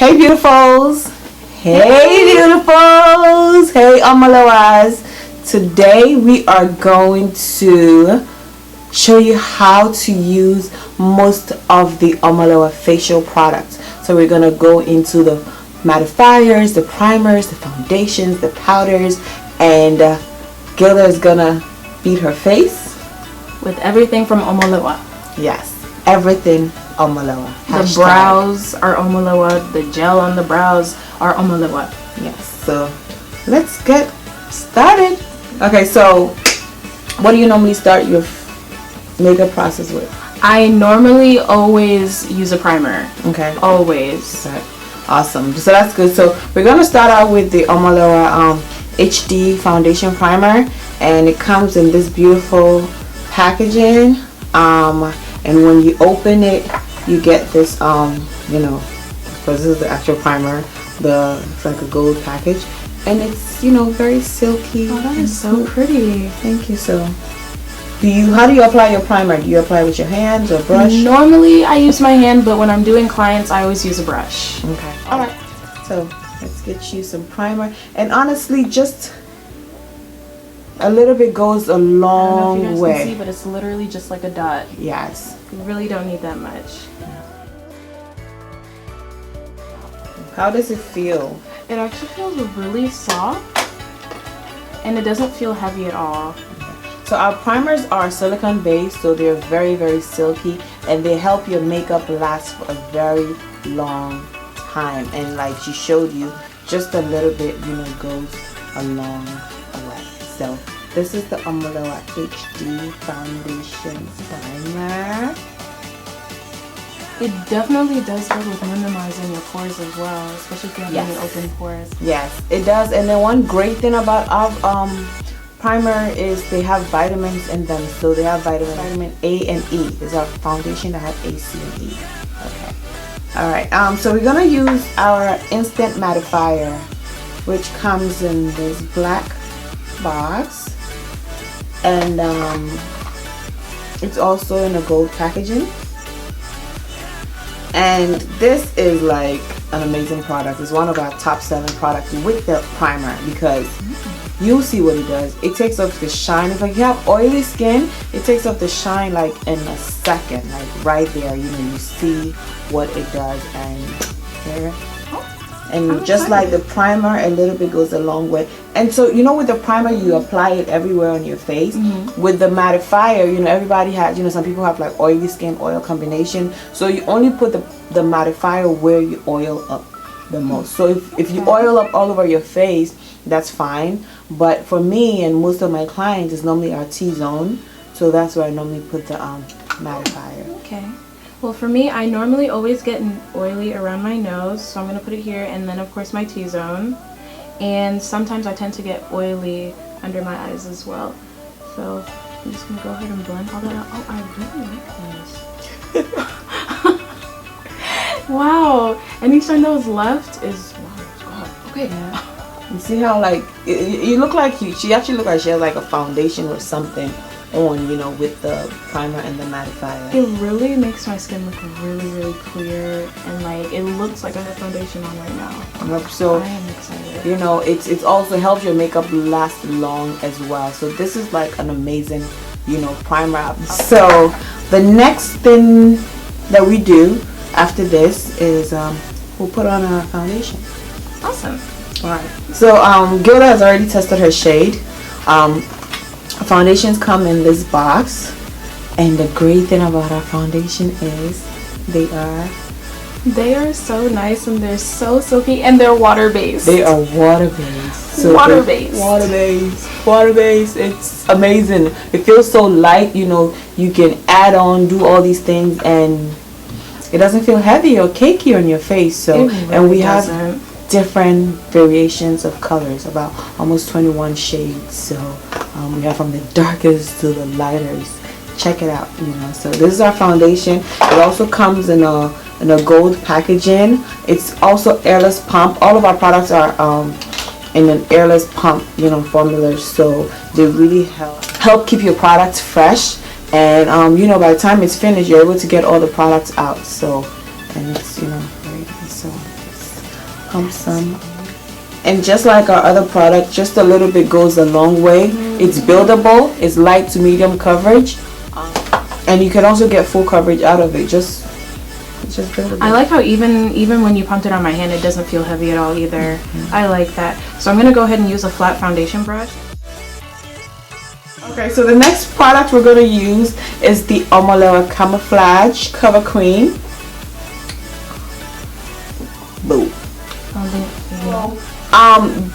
Hey beautifuls! Hey beautifuls! Hey Omolewas! Today we are going to show you how to use most of the Omolewa facial products. So we're going to go into the mattifiers, the primers, the foundations, the powders, and Gilda is going to beat her face with everything from Omolewa. Yes, everything Omolewa. The brows are Omolewa, the gel on the brows are Omolewa. Yes, so let's get started. Okay, so what do you normally start your makeup process with? I normally always use a primer. Okay. Always. Okay. Awesome. So that's good. So we're going to start out with the Omolewa HD foundation primer, and it comes in this beautiful packaging. And when you open it, you get this you know, because this is the actual primer, it's like a gold package, and it's, you know, very silky. Oh, that is so pretty. Thank you. So how do you apply your primer? Do you apply with your hands or brush? Normally I use my hand, but when I'm doing clients I always use a brush. Okay. All right, so let's get you some primer, and honestly just a little bit goes a long I don't know if you way. guys can see, but it's literally just like a dot. Yes. You really don't need that much. How does it feel? It actually feels really soft, and it doesn't feel heavy at all. So our primers are silicone based, so they're very, very silky, and they help your makeup last for a very long time. And like she showed you, just a little bit, you know, goes a long way. So this is the Omolewa HD Foundation Primer. It definitely does good with minimizing your pores as well, especially if you have any open pores. Yes, it does. And then one great thing about our primer is they have vitamins in them. So they have vitamin A and E. It's our foundation that has A, C, and E. Okay. All right. So we're gonna use our instant mattifier, which comes in this black box, and it's also in a gold packaging. And this is like an amazing product. It's one of our top selling products with the primer, because you'll see what it does. It takes off the shine. If like you have oily skin, it takes off the shine like in a second, like right there. You know, you see what it does, and there. And just like the primer, a little bit goes a long way. And so, you know, with the primer, you apply it everywhere on your face. With the mattifier, you know, everybody has, you know, some people have like oily skin, oil combination. So you only put the mattifier where you oil up the most. So if you oil up all over your face, that's fine. But for me and most of my clients, it's normally our T-zone. So that's where I normally put the mattifier. Okay. Well, for me, I normally always get oily around my nose, so I'm going to put it here, and then of course my T-zone. And sometimes I tend to get oily under my eyes as well. So I'm just going to go ahead and blend all that out. Oh, I really like this. Wow. Any shine that was left is, wow. Okay. Yeah. You see how like, you look like she actually looked like she has like a foundation or something on, you know, with the primer and the mattifier. It really makes my skin look really, really clear, and like it looks like I have foundation on right now. So I am excited. You know, it's also helps your makeup last long as well. So this is like an amazing, you know, primer. So the next thing that we do after this is we'll put on our foundation. Awesome. All right. So Gilda has already tested her shade. Foundations come in this box, and the great thing about our foundation is they are so nice, and they're so silky, and they're water-based. They are water-based. So water-based. Water-based. It's amazing. It feels so light. You know, you can add on, do all these things, and it doesn't feel heavy or cakey on your face. So really and we have different variations of colors, about almost 21 shades. So we have from the darkest to the lightest. Check it out, you know. So this is our foundation. It also comes in a gold packaging. It's also airless pump. All of our products are in an airless pump, you know, formula. So they really help keep your products fresh. And you know, by the time it's finished, you're able to get all the products out. So, and it's, you know, very nice. So Pump some. And just like our other product, just a little bit goes a long way. It's buildable, it's light to medium coverage, and you can also get full coverage out of it. It's just buildable. I like how even when you pumped it on my hand, it doesn't feel heavy at all either. I like that. So I'm gonna go ahead and use a flat foundation brush. Okay, so the next product we're gonna use is the Omolewa Camouflage Cover Cream. Boom.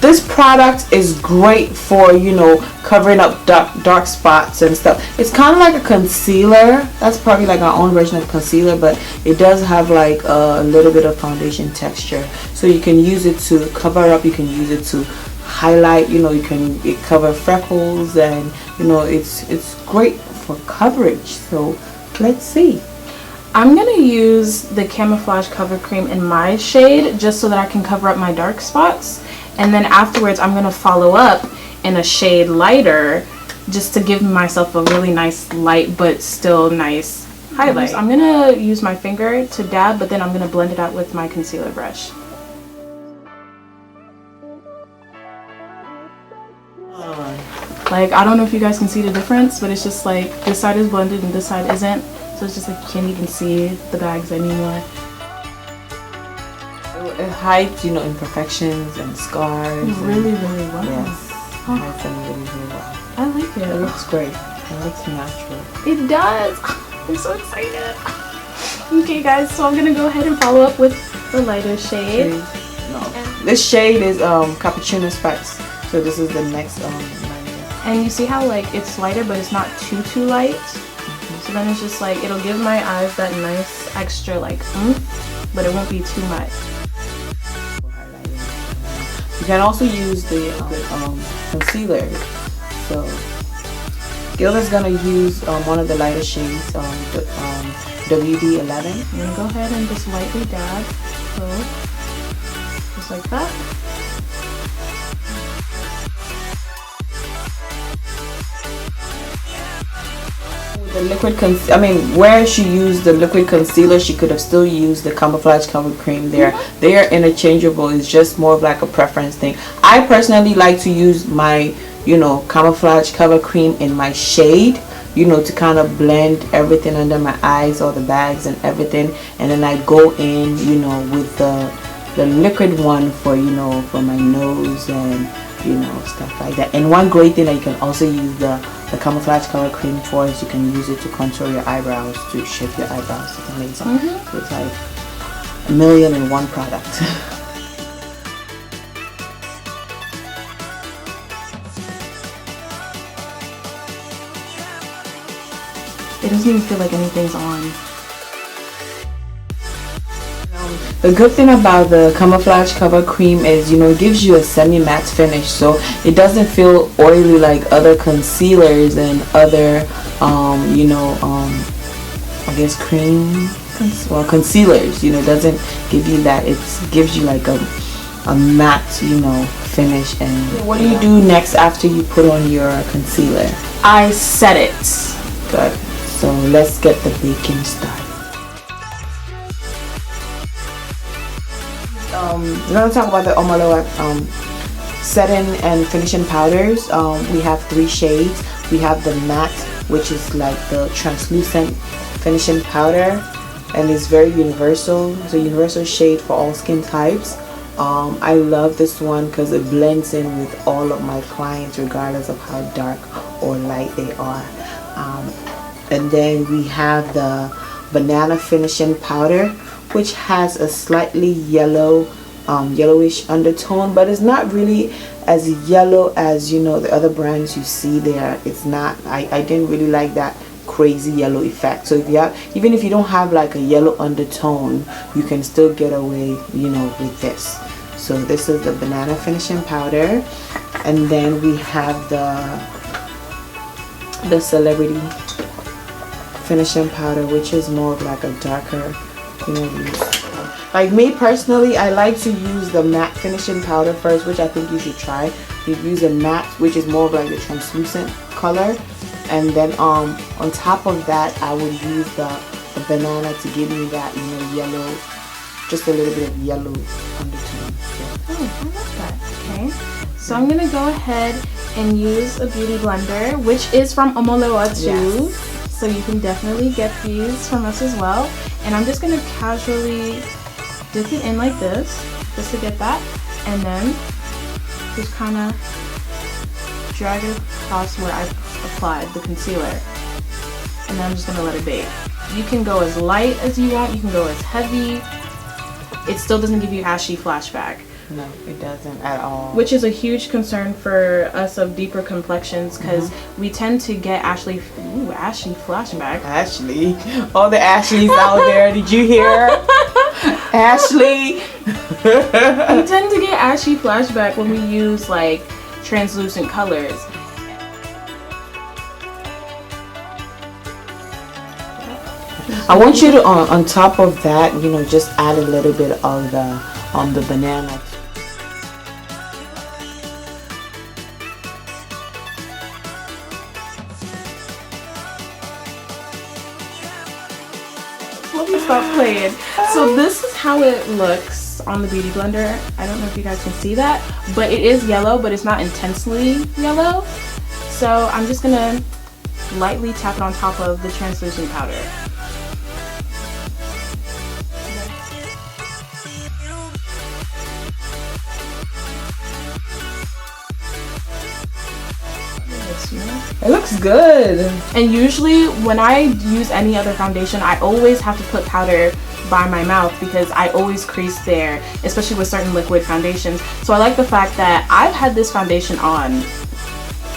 This product is great for, you know, covering up dark spots and stuff. It's kind of like a concealer. That's probably like our own version of concealer, but it does have like a little bit of foundation texture. So you can use it to cover up, you can use it to highlight, you know, it cover freckles, and you know, it's great for coverage. So let's see. I'm gonna use the Camouflage Cover Cream in my shade just so that I can cover up my dark spots, and then afterwards I'm gonna follow up in a shade lighter just to give myself a really nice light but still nice highlight. I'm gonna use my finger to dab, but then I'm gonna blend it out with my concealer brush. Like, I don't know if you guys can see the difference, but it's just like this side is blended and this side isn't. So it's just like you can't even see the bags anymore. It hides, you know, imperfections and scars. Really, really well. Yes. It hides them really, really well. I like it. It looks great. It looks natural. It does. I'm so excited. Okay, guys, so I'm gonna go ahead and follow up with the lighter shade. This shade is Cappucino Spice. So this is the next lighter. And you see how like it's lighter, but it's not too light. So then it's just like, it'll give my eyes that nice extra like but it won't be too much. You can also use the concealer. So Gilda's gonna use one of the lighter shades, WD11. I'm gonna go ahead and just lightly dab, so just like that. The liquid where she used the liquid concealer, she could have still used the Camouflage Cover Cream there. They are interchangeable. It's just more of like a preference thing. I personally like to use my, you know, Camouflage Cover Cream in my shade, you know, to kind of blend everything under my eyes, all the bags and everything, and then I go in, you know, with the liquid one for, you know, for my nose and, you know, stuff like that. And one great thing that you can also use the Camouflage Cover Cream for is you can use it to contour your eyebrows, to shape your eyebrows. It's amazing. So it's like 1,000,001 product. It doesn't even feel like anything's on. The good thing about the Camouflage Cover Cream is, you know, it gives you a semi-matte finish, so it doesn't feel oily like other concealers and other, you know, I guess concealers, you know, doesn't give you that. It gives you like a matte, you know, finish. And what do you do next after you put on your concealer? I set it. Good. So let's get the baking started. We're going to talk about the Omolewa setting and finishing powders. We have 3 shades. We have the matte, which is like the translucent finishing powder, and it's very universal. It's a universal shade for all skin types. I love this one because it blends in with all of my clients regardless of how dark or light they are. And then we have the banana finishing powder, which has a slightly yellowish undertone, but it's not really as yellow as, you know, the other brands you see there. It's not. I didn't really like that crazy yellow effect. So if you have, even if you don't have like a yellow undertone, you can still get away, you know, with this. So this is the banana finishing powder, and then we have the celebrity finishing powder, which is more of like a darker, you know, like me personally, I like to use the matte finishing powder first, which I think you should try. You use a matte, which is more of like a translucent color, and then on top of that I would use the banana to give me that, you know, yellow just a little bit of yellow undertone. Oh, I like that. Okay. So I'm gonna go ahead and use a beauty blender, which is from Omolewa too. Yes. So you can definitely get these from us as well. And I'm just gonna casually dip it in like this, just to get that, and then just kind of drag it across where I applied the concealer. And then I'm just gonna let it bake. You can go as light as you want, you can go as heavy. It still doesn't give you ashy flashback. No, it doesn't at all. Which is a huge concern for us of deeper complexions, because we tend to get ashy flashback. Ashley, all the Ashleys out there, did you hear? Ashley. We tend to get ashy flashback when we use like translucent colors. I want you to on top of that, you know, just add a little bit of the banana. Let me stop playing. So this is how it looks on the beauty blender. I don't know if you guys can see that, but it is yellow, but it's not intensely yellow. So I'm just gonna lightly tap it on top of the translucent powder. It looks good. And usually when I use any other foundation, I always have to put powder by my mouth because I always crease there, especially with certain liquid foundations. So I like the fact that I've had this foundation on.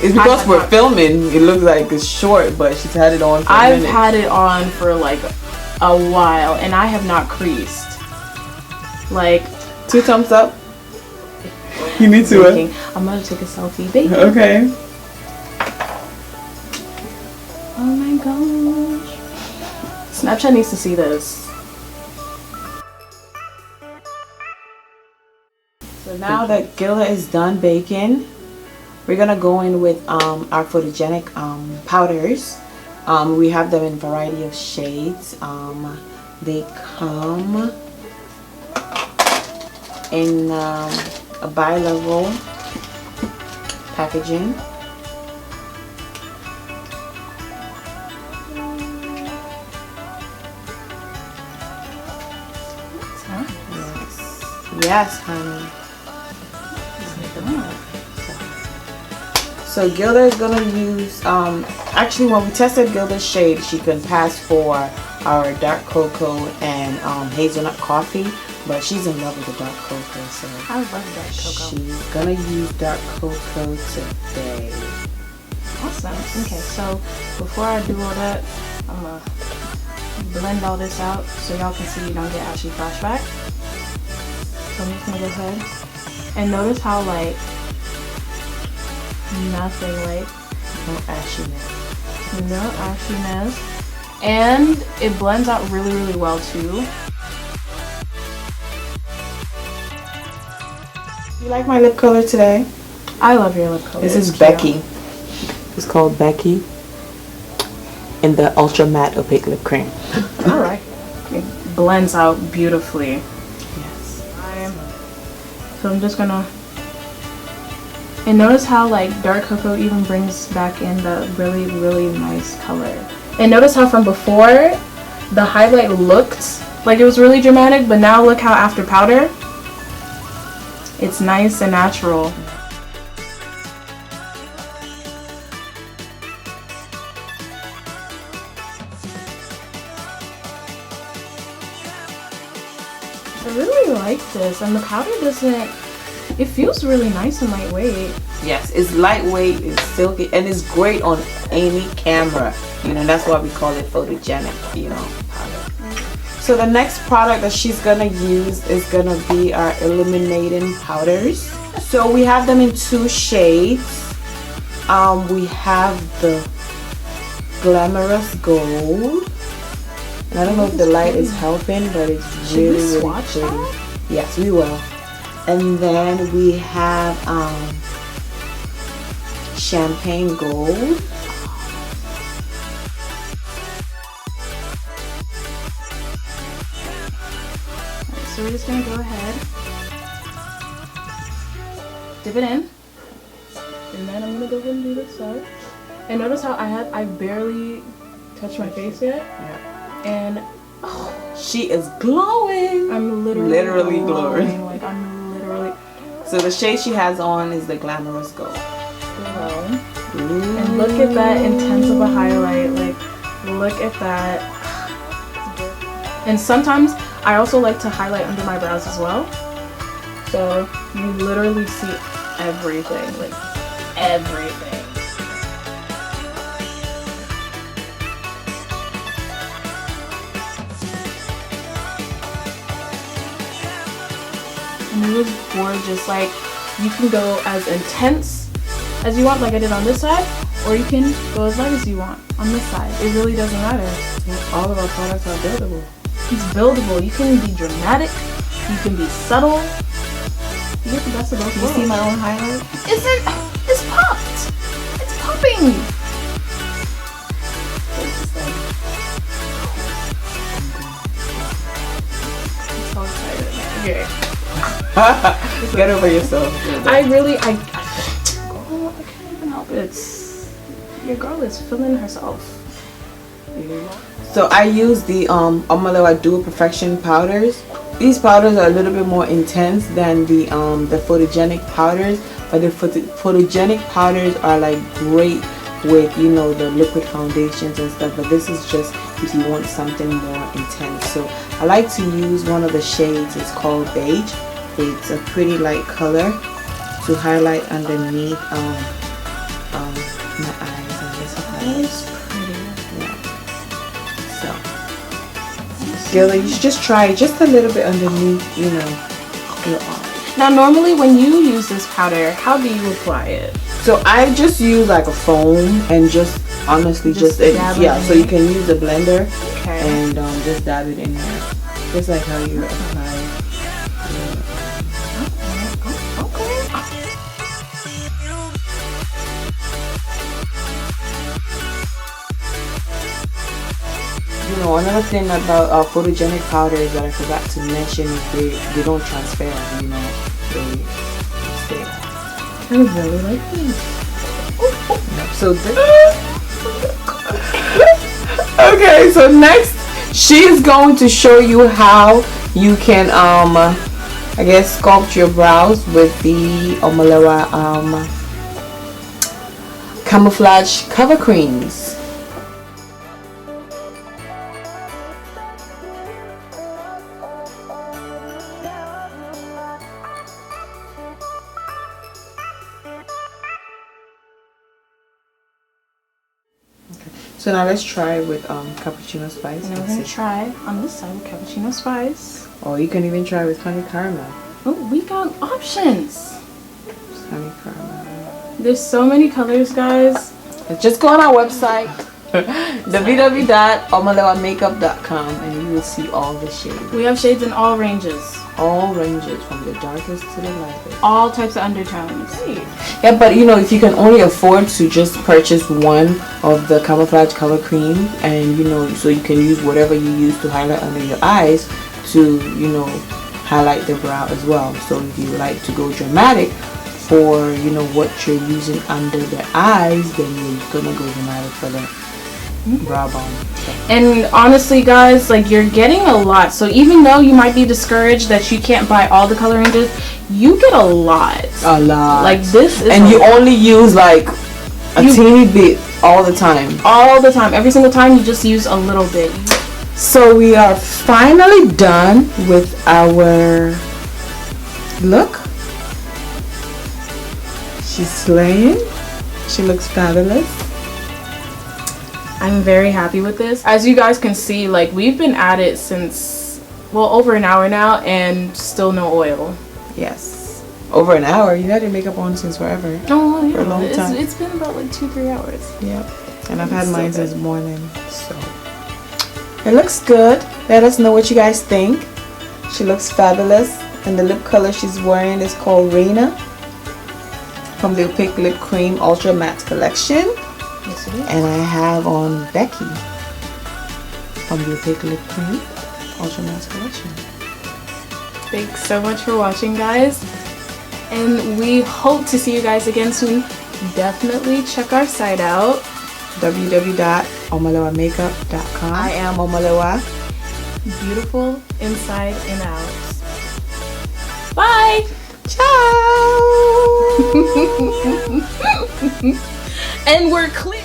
It's because we're filming, it looks like it's short, but she's had it on for a minute. I've had it on for like a while and I have not creased. Like 2 thumbs up. You need to. I'm gonna take a selfie, baby. Okay. Oh my gosh. Snapchat needs to see this. So now that Gilda is done baking, we're gonna go in with our photogenic powders. We have them in a variety of shades. They come in a bi-level packaging. Yes, honey. So Gilda is gonna use, actually when we tested Gilda's shade, she can pass for our dark cocoa and hazelnut coffee, but she's in love with the dark cocoa, so I love dark cocoa. she's gonna use dark cocoa today. Awesome. Okay, so before I do all that, I'm gonna blend all this out so y'all can see you don't get ashy flashback. So I'm just gonna go ahead and notice how like nothing, like No ashiness. no ashiness, and it blends out really, really well too. You like my lip color today? I love your lip color. This is It's cute. Becky. It's called Becky in the Ultra Matte Opaque Lip Cream. All right. It blends out beautifully. Yes. So I'm just gonna, and notice how like dark cocoa even brings back in the really, really nice color. And notice how from before the highlight looked like it was really dramatic, but now look how after powder it's nice and natural. I really like this, and the powder doesn't, it feels really nice and lightweight. Yes, it's lightweight, it's silky, and it's great on any camera. You know, that's why we call it photogenic, you know, powder. So the next product that she's gonna use is gonna be our illuminating powders. So we have them in 2 shades. We have the Glamorous Gold. And I don't know if the light is helping, but it's really, really swatch pretty. that? Yes, we will. And then we have Champagne Gold. So So we're just gonna go ahead, dip it in, and then I'm gonna go ahead and do this side. And notice how I barely touched my face yet. Yeah. And she is glowing. I'm literally glowing. Like I'm literally. So the shade she has on is the Glamorous Gold. And look at that intense of a highlight. Like, look at that. And sometimes I also like to highlight under my brows as well. So you literally see everything, like everything. And it was gorgeous. Like, you can go as intense as you want, like I did on this side, or you can go as light as you want on this side. It really doesn't matter. All of our products are buildable. It's buildable. You can be dramatic. You can be subtle. You get the best of both worlds. You see my own highlight? It's popped. It's popping. I'm so excited. Okay. Get over yourself. I can't even help it. Your girl is feeling herself. So I use the Omolewa Dual Perfection powders. These powders are a little bit more intense than the photogenic powders, but the photogenic powders are like great with, you know, the liquid foundations and stuff, but this is just if you want something more intense. So I like to use one of the shades. It's called Beige. It's a pretty light color to highlight underneath my eyes and this highlight. It's pretty. Yeah. So, Gilly, you should just try just a little bit underneath, you know, your eye. Now, normally when you use this powder, how do you apply it? So I just use like a foam and just honestly just yeah. So you can use the blender and just dab it in there, just like how you apply it. You know, another thing about photogenic powders that I forgot to mention is they don't transfer. You know, they stay. I really like this. So okay, so next she is going to show you how you can I guess sculpt your brows with the Omolewa Camouflage cover creams. So now let's try with cappuccino spice. And I'm going to try on this side with cappuccino spice. Or you can even try with honey caramel. Oh, we got options. Honey caramel. There's so many colors, guys. Just go on our website, www.omolewamakeup.com, and you will see all the shades. We have shades in all ranges. All ranges, from the darkest to the lightest. All types of undertones. Yeah, but you know, if you can only afford to just purchase one of the Camouflage color cream, and you know, so you can use whatever you use to highlight under your eyes to, you know, highlight the brow as well. So if you like to go dramatic for, you know, what you're using under the eyes, then you're gonna go dramatic for the brow bone. And honestly, guys, like, you're getting a lot. So even though you might be discouraged that you can't buy all the color ranges, you get a lot. A lot. Like, this is, and you only use like a teeny bit all the time. All the time. Every single time you just use a little bit. So we are finally done with our look. She's slaying. She looks fabulous. I'm very happy with this. As you guys can see, like, we've been at it since, well, over an hour now, and still no oil. Yes. Over an hour? You had your makeup on since forever. Oh, yeah. For a long time. It's been about like 2-3 hours. Yep. And I've had mine since morning. So it looks good. Let us know what you guys think. She looks fabulous. And the lip color she's wearing is called Rina from the Opaque Lip Cream Ultra Matte Collection. Yes, it is. And I have on Becky from the Opaque Lip Cream Ultra Matte Collection. Thanks so much for watching, guys. And we hope to see you guys again soon. Definitely check our site out. www.omolewamakeup.com. I am Omolewa. Beautiful inside and out. Bye! Ciao! And we're clear.